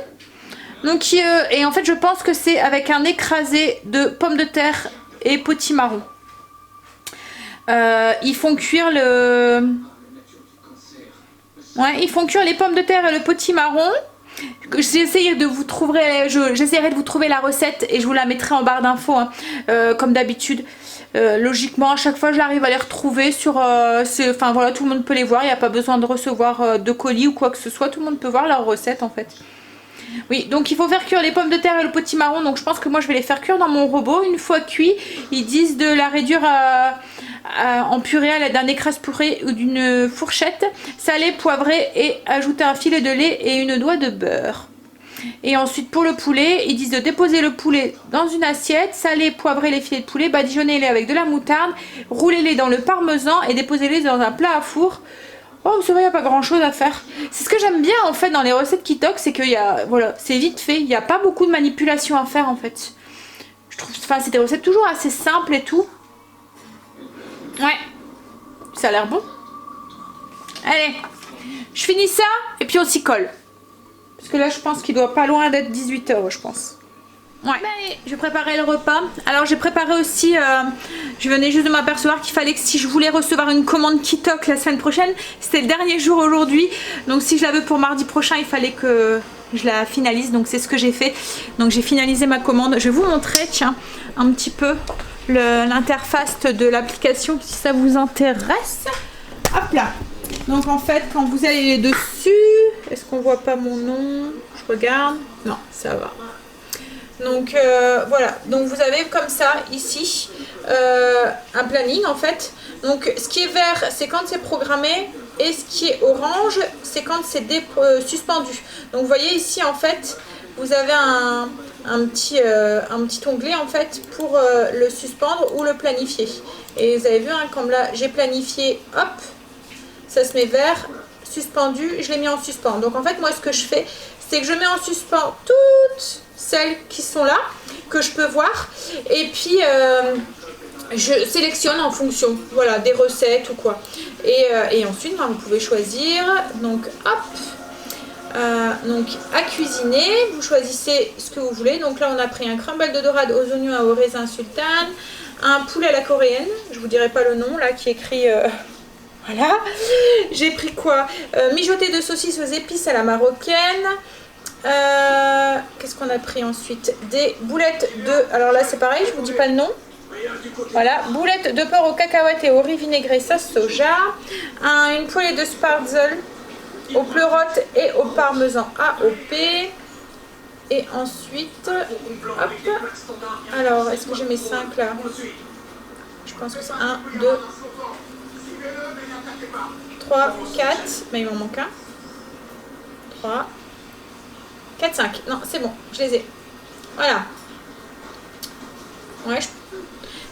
Donc, et en fait je pense que c'est avec un écrasé de pommes de terre et potimarron. Ils font cuire le... Ouais, ils font cuire les pommes de terre et le potimarron. J'essaierai de vous trouver la recette et je vous la mettrai en barre d'infos hein, comme d'habitude. Logiquement à chaque fois j'arrive à les retrouver sur enfin voilà, tout le monde peut les voir, il n'y a pas besoin de recevoir de colis ou quoi que ce soit, tout le monde peut voir leur recette en fait. Oui, donc il faut faire cuire les pommes de terre et le potimarron, donc je pense que moi je vais les faire cuire dans mon robot. Une fois cuit, ils disent de la réduire en purée à l'aide d'un écrase-purée ou d'une fourchette, salée, poivrée et ajouter un filet de lait et une doigt de beurre. Et ensuite pour le poulet, ils disent de déposer le poulet dans une assiette, saler, poivrer les filets de poulet, badigeonner-les avec de la moutarde, rouler-les dans le parmesan et déposer-les dans un plat à four. Oh, ça va, il n'y a pas grand chose à faire. C'est ce que j'aime bien en fait dans les recettes qui toquent, c'est que voilà, c'est vite fait, il n'y a pas beaucoup de manipulation à faire en fait. Je trouve, enfin, c'est des recettes toujours assez simples et tout. Ouais, ça a l'air bon. Allez, je finis ça et puis on s'y colle. Parce que là, je pense qu'il doit pas loin d'être 18 h, je pense. Ouais. Allez, je préparais le repas. Alors, j'ai préparé aussi... je venais juste de m'apercevoir qu'il fallait que si je voulais recevoir une commande qui toque la semaine prochaine, c'était le dernier jour aujourd'hui. Donc, si je la veux pour mardi prochain, il fallait que je la finalise. Donc, c'est ce que j'ai fait. Donc, j'ai finalisé ma commande. Je vais vous montrer, tiens, un petit peu l'interface de l'application si ça vous intéresse. Hop là. Donc en fait, quand vous allez dessus, est-ce qu'on voit pas mon nom? Je regarde. Non, ça va. Donc voilà. Donc vous avez comme ça ici un planning en fait. Donc ce qui est vert, c'est quand c'est programmé. Et ce qui est orange, c'est quand c'est suspendu. Donc vous voyez ici en fait, vous avez un petit onglet en fait pour le suspendre ou le planifier. Et vous avez vu, hein, comme là j'ai planifié, hop, ça se met vert, suspendu, je l'ai mis en suspens. Donc en fait moi ce que je fais, c'est que je mets en suspens toutes celles qui sont là, que je peux voir. Et puis je sélectionne en fonction, voilà, des recettes ou quoi. Et ensuite, ben, vous pouvez choisir, donc hop, donc à cuisiner, vous choisissez ce que vous voulez. Donc là, on a pris un crumble de dorade aux oignons à au raisin sultan, un poulet à la coréenne, je vous dirai pas le nom, là, qui est écrit... voilà. J'ai pris quoi? Mijoté de saucisses aux épices à la marocaine. Qu'est-ce qu'on a pris ensuite? Des boulettes de... Alors là, c'est pareil, je vous dis pas le nom. Voilà, boulettes de porc aux cacahuètes et au riz vinaigré sauce soja, une poêlée de sparzel aux pleurotes et au parmesan AOP. Et ensuite, hop, alors est-ce que j'ai mes 5 là? Je pense que c'est 1, 2, 3, 4, mais il m'en manque un. 3, 4, 5, non c'est bon, je les ai. Voilà. Ouais,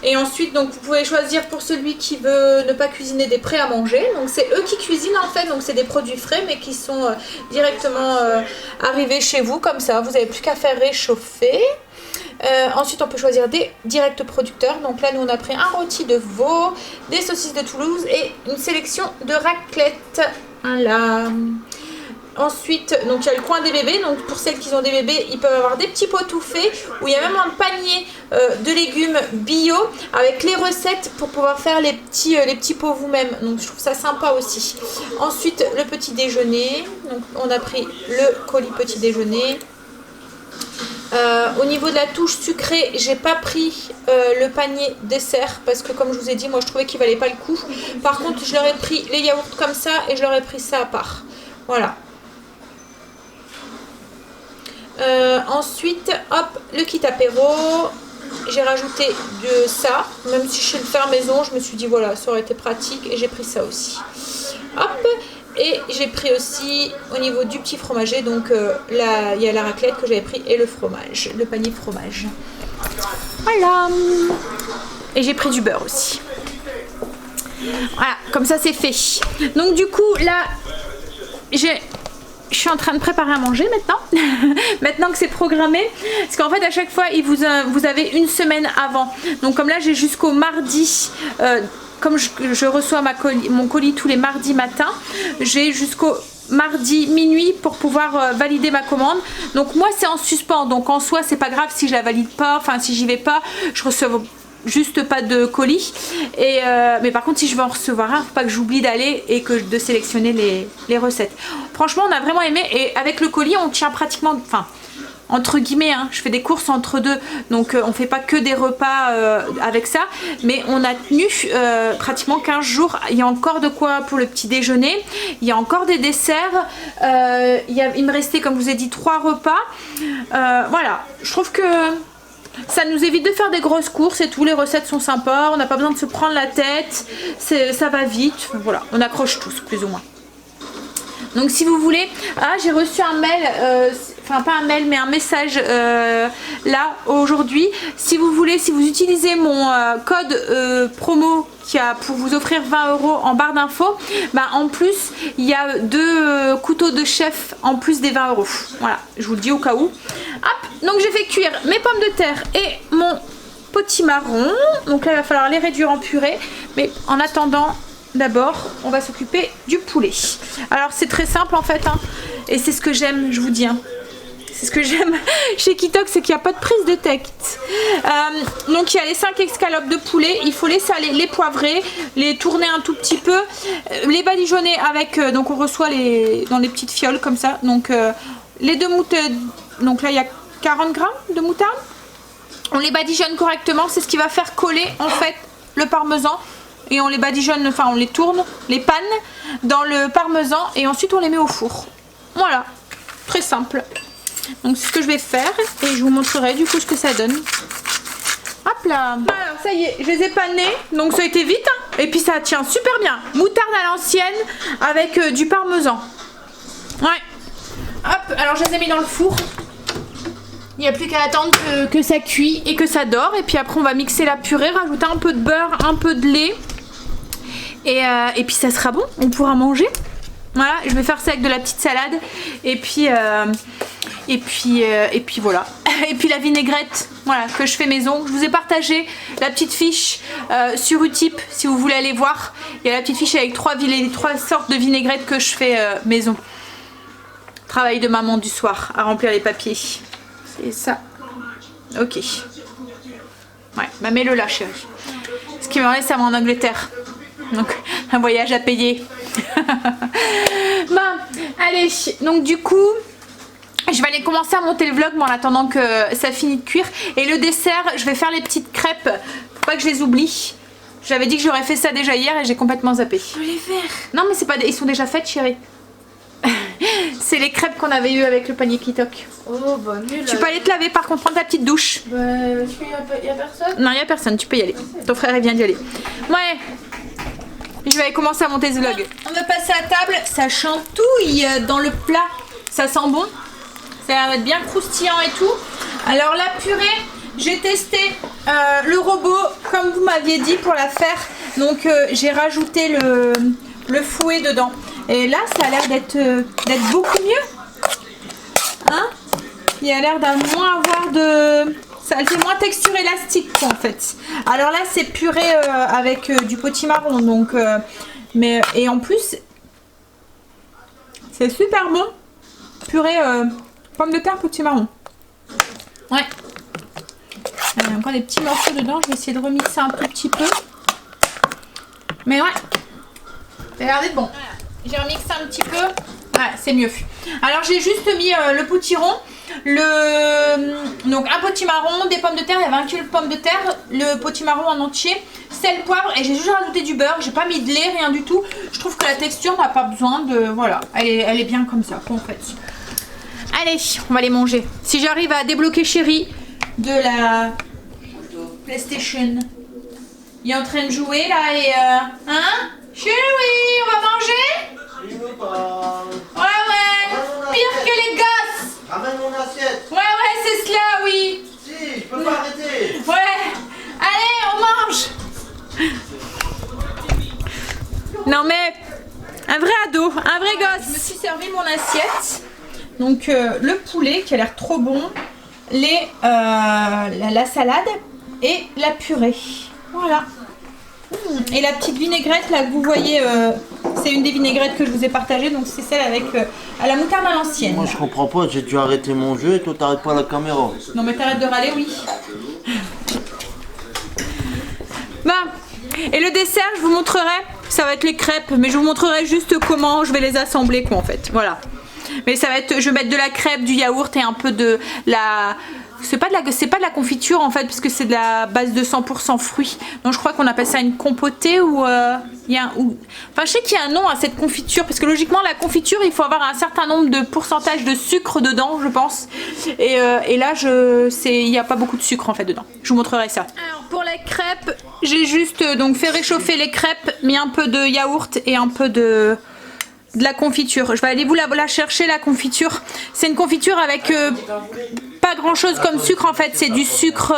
Et ensuite, donc, vous pouvez choisir pour celui qui veut ne pas cuisiner des prêts à manger. Donc c'est eux qui cuisinent en fait, donc c'est des produits frais mais qui sont directement arrivés chez vous comme ça. Vous n'avez plus qu'à faire réchauffer. Ensuite, on peut choisir des directs producteurs. Donc là, nous on a pris un rôti de veau, des saucisses de Toulouse et une sélection de raclette. Voilà. Ensuite, donc il y a le coin des bébés. Donc pour celles qui ont des bébés, ils peuvent avoir des petits pots tout faits où il y a même un panier de légumes bio avec les recettes pour pouvoir faire les petits pots vous-même. Donc je trouve ça sympa aussi. Ensuite, le petit déjeuner. Donc on a pris le colis petit déjeuner. Au niveau de la touche sucrée, j'ai pas pris le panier dessert parce que comme je vous ai dit, moi je trouvais qu'il valait pas le coup. Par contre, je leur ai pris les yaourts comme ça et je leur ai pris ça à part. Voilà. Ensuite, hop, le kit apéro. J'ai rajouté de ça. Même si je sais le faire maison, je me suis dit voilà, ça aurait été pratique et j'ai pris ça aussi. Hop. Et j'ai pris aussi au niveau du petit fromager, donc là il y a la raclette que j'avais pris et le fromage, le panier fromage. Voilà. Et j'ai pris du beurre aussi. Voilà, comme ça c'est fait. Donc du coup là, je suis en train de préparer à manger maintenant. Maintenant que c'est programmé. Parce qu'en fait à chaque fois vous avez une semaine avant. Donc comme là j'ai jusqu'au mardi. Comme je reçois mon colis tous les mardis matin, j'ai jusqu'au mardi minuit pour pouvoir valider ma commande. Donc moi c'est en suspens, donc en soi c'est pas grave si je la valide pas, enfin si j'y vais pas, je reçois juste pas de colis. Mais par contre si je veux en recevoir un, faut pas que j'oublie d'aller et de sélectionner les recettes. Franchement on a vraiment aimé et avec le colis on tient pratiquement, enfin entre guillemets, hein, je fais des courses entre deux, donc on fait pas que des repas avec ça, mais on a tenu pratiquement 15 jours. Il y a encore de quoi pour le petit déjeuner, il y a encore des desserts, il me restait comme je vous ai dit 3 repas. Voilà, je trouve que ça nous évite de faire des grosses courses et tout, les recettes sont sympas, on n'a pas besoin de se prendre la tête, ça va vite, voilà, on accroche tous plus ou moins. Donc si vous voulez, j'ai reçu un mail, enfin pas un mail mais un message là aujourd'hui. Si vous voulez, si vous utilisez mon code promo qui a pour vous offrir 20 € en barre d'infos, bah en plus il y a 2 couteaux de chef en plus des 20 €. Voilà, je vous le dis au cas où. Hop, donc j'ai fait cuire mes pommes de terre et mon potimarron. Donc là il va falloir les réduire en purée, mais en attendant d'abord on va s'occuper du poulet. Alors c'est très simple en fait hein, et c'est ce que j'aime, je vous dis hein. C'est ce que j'aime chez Kitox, c'est qu'il n'y a pas de prise de tête. Donc il y a les 5 escalopes de poulet, il faut les saler, les poivrer, les tourner un tout petit peu, les badigeonner avec, donc on reçoit dans les petites fioles comme ça. Donc les 2 moutardes, donc là il y a 40 grammes de moutarde. On les badigeonne correctement, c'est ce qui va faire coller en fait le parmesan. Et on les badigeonne, enfin on les tourne, les pannes dans le parmesan et ensuite on les met au four. Voilà, très simple. Donc c'est ce que je vais faire et je vous montrerai du coup ce que ça donne. Hop là. Alors ça y est, je les ai panés, donc ça a été vite hein. Et puis ça tient super bien. Moutarde à l'ancienne avec du parmesan. Ouais. Hop, alors je les ai mis dans le four. Il n'y a plus qu'à attendre que ça cuit et que ça dort. Et puis après on va mixer la purée, rajouter un peu de beurre, un peu de lait. Et puis ça sera bon, on pourra manger. Voilà, je vais faire ça avec de la petite salade. Et puis voilà. Et puis la vinaigrette, voilà, que je fais maison. Je vous ai partagé la petite fiche sur Utip si vous voulez aller voir. Il y a la petite fiche avec trois sortes de vinaigrettes que je fais maison. Travail de maman du soir à remplir les papiers. C'est ça. Ok. Ouais, bah mets-le là chérie. Ce qui me reste ça va en Angleterre. Donc un voyage à payer. Bon, allez, donc du coup je vais aller commencer à monter le vlog mais en attendant que ça finisse de cuire. Et le dessert, je vais faire les petites crêpes. Faut pas que je les oublie. J'avais dit que j'aurais fait ça déjà hier et j'ai complètement zappé. Je vais les faire. Non mais c'est pas des... ils sont déjà faites chérie. C'est les crêpes qu'on avait eu avec le panier Kitok. Oh bah nul. Tu peux aller te laver par contre, prends ta petite douche. Bah y a personne. Non y a personne, tu peux y aller. Ton frère il vient d'y aller. Ouais. Je vais commencer à monter ce vlog. On va passer à table, ça chantouille dans le plat. Ça sent bon. Ça a l'air d'être bien croustillant et tout. Alors la purée, j'ai testé le robot comme vous m'aviez dit pour la faire. Donc j'ai rajouté le fouet dedans. Et là ça a l'air d'être beaucoup mieux. Hein? Il a l'air d'un moins avoir de... Ça fait moins texture élastique quoi, en fait. Alors là c'est purée avec du potimarron. Donc, et en plus c'est super bon. Purée pommes de terre potimarron. Ouais. Il y a encore des petits morceaux dedans. Je vais essayer de remixer un tout petit peu. Mais ouais. Ça a l'air d'être bon. Voilà. J'ai remixé un petit peu. Ouais, c'est mieux. Alors j'ai juste mis le potiron. Donc un potimarron, des pommes de terre, il y avait 1 kg de pommes de terre, le potimarron en entier, sel, poivre et j'ai juste rajouté du beurre, j'ai pas mis de lait, rien du tout. Je trouve que la texture n'a pas besoin de... Voilà, elle est bien comme ça en fait. Allez, on va les manger. Si j'arrive à débloquer chérie de la PlayStation. Il est en train de jouer là et... Hein chérie, on va manger? Ouais, pire que les gosses. Ramène mon assiette. Ouais, c'est cela, oui. Si, je peux pas arrêter. Ouais. Allez, on mange. Non mais, un vrai ado, un vrai gosse. Je me suis servi mon assiette. Donc le poulet qui a l'air trop bon, la salade et la purée. Voilà. Et la petite vinaigrette là que vous voyez, c'est une des vinaigrettes que je vous ai partagées, donc c'est celle avec à la moutarde à l'ancienne. Moi je comprends pas, j'ai dû arrêter mon jeu et toi t'arrêtes pas la caméra. Non mais t'arrêtes de râler, oui. Bon, et le dessert je vous montrerai, ça va être les crêpes, mais je vous montrerai juste comment je vais les assembler quoi en fait, voilà. Mais ça va être, je vais mettre de la crêpe, du yaourt et un peu de la... C'est pas de la confiture en fait, puisque c'est de la base de 100% fruits. Donc je crois qu'on appelle ça une compotée ou... Enfin je sais qu'il y a un nom à cette confiture, parce que logiquement la confiture il faut avoir un certain nombre de pourcentage de sucre dedans je pense. Et là il n'y a pas beaucoup de sucre en fait dedans. Je vous montrerai ça. Alors pour les crêpes, j'ai juste donc fait réchauffer les crêpes, mis un peu de yaourt et un peu de la confiture. Je vais aller vous la chercher la confiture. C'est une confiture avec pas grand chose comme sucre en fait, c'est du sucre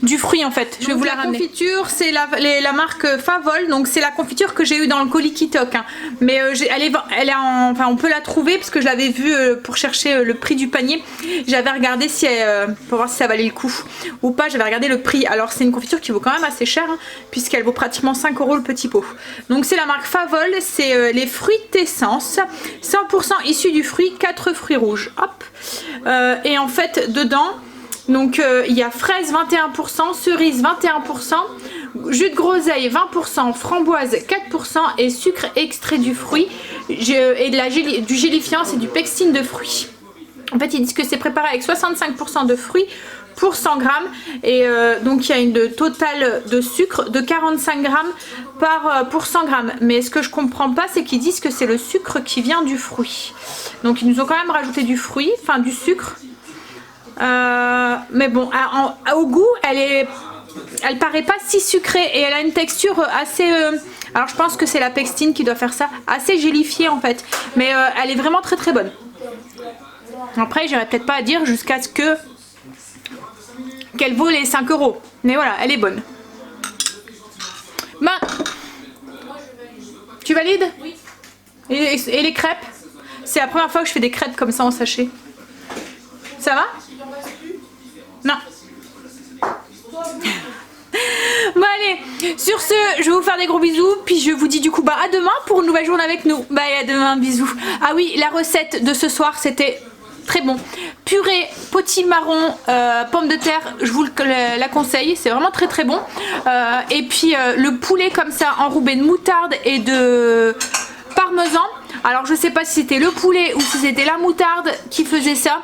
du fruit en fait. Je vais vous la ramener. La confiture c'est la marque Favol, donc c'est la confiture que j'ai eu dans le colis Kitok hein. Mais enfin on peut la trouver parce que je l'avais vue pour chercher le prix du panier. J'avais regardé si pour voir si ça valait le coup ou pas, j'avais regardé le prix. Alors c'est une confiture qui vaut quand même assez cher hein, puisqu'elle vaut pratiquement 5 € le petit pot. Donc c'est la marque Favol, c'est les fruits d'essence 100% issus du fruit, 4 fruits rouges. Hop. Et en fait dedans donc il y a fraise 21%, cerise 21%, jus de groseille 20%, framboise 4% et sucre extrait du fruit et du gélifiant, c'est du pectine de fruits. En fait ils disent que c'est préparé avec 65% de fruits pour 100 grammes. Et donc il y a une totale de sucre de 45 grammes pour 100 grammes. Mais ce que je comprends pas, c'est qu'ils disent que c'est le sucre qui vient du fruit. Donc ils nous ont quand même rajouté du fruit, enfin du sucre. Mais bon, au goût, elle paraît pas si sucrée et elle a une texture assez... alors je pense que c'est la pectine qui doit faire ça, assez gélifiée en fait. Mais elle est vraiment très très bonne. Après, j'irai peut-être pas à dire jusqu'à ce qu'elle vaut les 5 €. Mais voilà, elle est bonne. Ben, tu valides? Oui. Et les crêpes? C'est la première fois que je fais des crêpes comme ça en sachet. Ça va? Non. Bon allez, sur ce, je vais vous faire des gros bisous, puis je vous dis du coup à demain pour une nouvelle journée avec nous. Bye, à demain, bisous. Ah oui, la recette de ce soir, c'était très bon. Purée, potimarron, pommes de terre, je vous la conseille, c'est vraiment très très bon. Et puis le poulet comme ça, enrobé de moutarde et de parmesan. Alors je sais pas si c'était le poulet ou si c'était la moutarde qui faisait ça.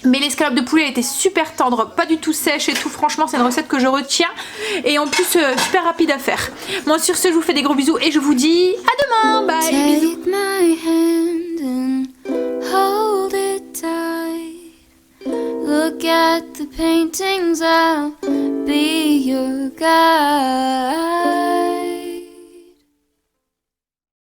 Mais l'escalope de poulet était super tendre, pas du tout sèche et tout. Franchement, c'est une recette que je retiens. Et en plus, super rapide à faire. Bon, sur ce, je vous fais des gros bisous et je vous dis à demain. Bye, bisous. Take my hand and hold it tight. Look at the paintings, I'll be your guide.